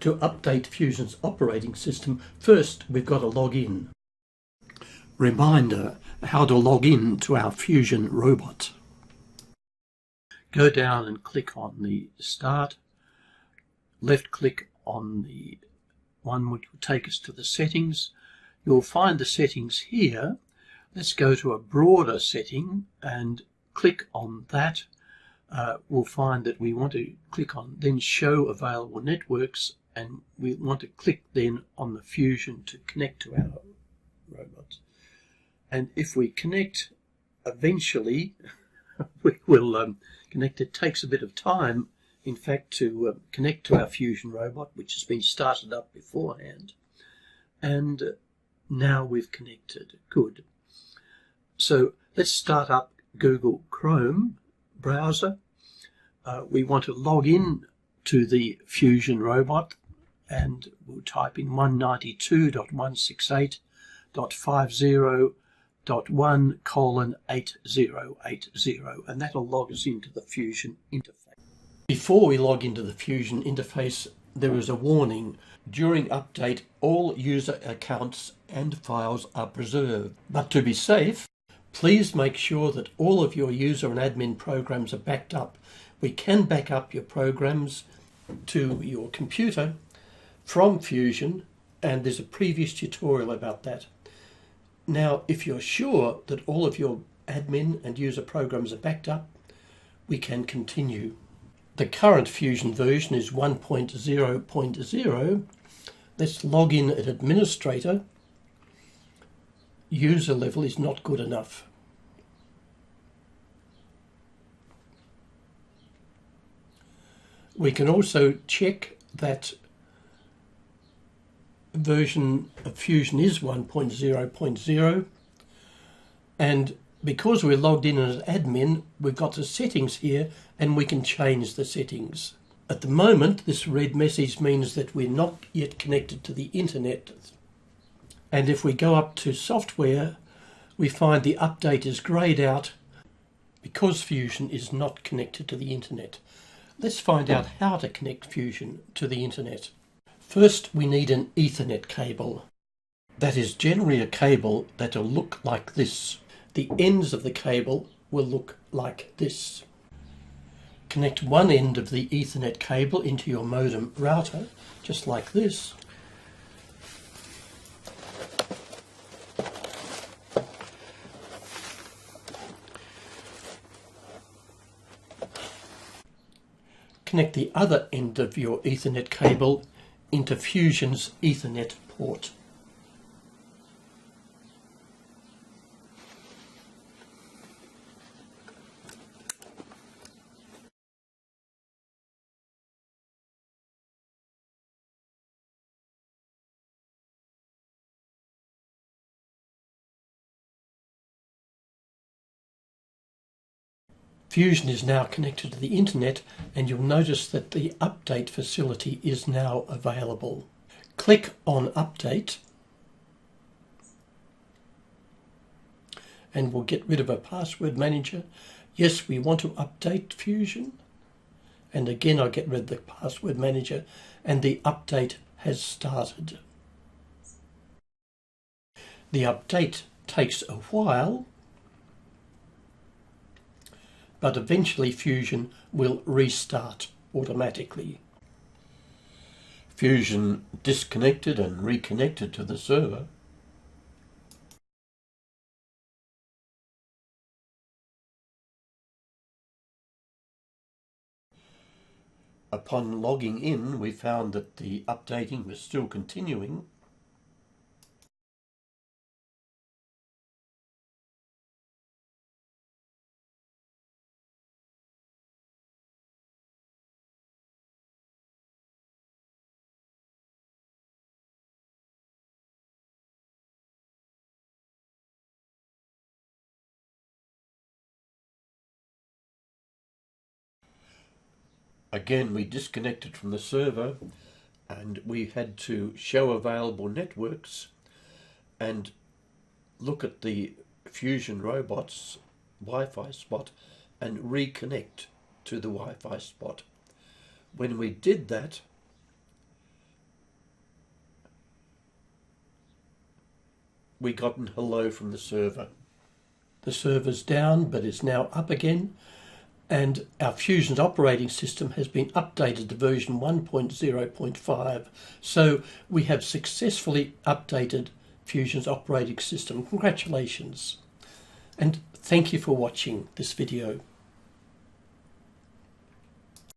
To update Fusion's operating system, first we've got to log in. Reminder how to log in to our Fusion robot. Go down and click on the Start. Left click on the one which will take us to the settings. You'll find the settings here. Let's go to a broader setting and click on that. We'll find that we want to click on then Show Available Networks, and we want to click then on the Fusion to connect to our robot. And if we connect, eventually we will connect. It takes a bit of time, in fact, to connect to our Fusion robot, which has been started up beforehand. And now we've connected. Good. So let's start up Google Chrome browser. We want to log in to the Fusion robot, and we'll type in 192.168.50.1:8080, and that'll log us into the Fusion interface. Before we log into the Fusion interface, there is a warning. During update, all user accounts and files are preserved. But to be safe, please make sure that all of your user and admin programs are backed up. We can back up your programs to your computer from Fusion, and there's a previous tutorial about that. Now, if you're sure that all of your admin and user programs are backed up, we can continue. The current Fusion version is 1.0.0. Let's log in as administrator. User level is not good enough. We can also check that version of Fusion is 1.0.0, and because we're logged in as admin, we've got the settings here and we can change the settings. At the moment, this red message means that we're not yet connected to the internet. And if we go up to software, we find the update is greyed out because Fusion is not connected to the internet. Let's find out how to connect Fusion to the internet. First, we need an Ethernet cable. That is generally a cable that will look like this. The ends of the cable will look like this. Connect one end of the Ethernet cable into your modem router, just like this. Connect the other end of your Ethernet cable into Fusion's Ethernet port. Fusion is now connected to the internet, and you'll notice that the update facility is now available. Click on Update and we'll get rid of a password manager. Yes, we want to update Fusion, and again I'll get rid of the password manager, and the update has started. The update takes a while, but eventually Fusion will restart automatically. Fusion disconnected and reconnected to the server. Upon logging in, we found that the updating was still continuing. Again, we disconnected from the server and we had to show available networks and look at the Fusion robot's Wi-Fi spot and reconnect to the Wi-Fi spot. When we did that, we got an hello from the server. The server's down, but it's now up again, and our Fusion's operating system has been updated to version 1.0.5. So we have successfully updated Fusion's operating system. Congratulations. And thank you for watching this video.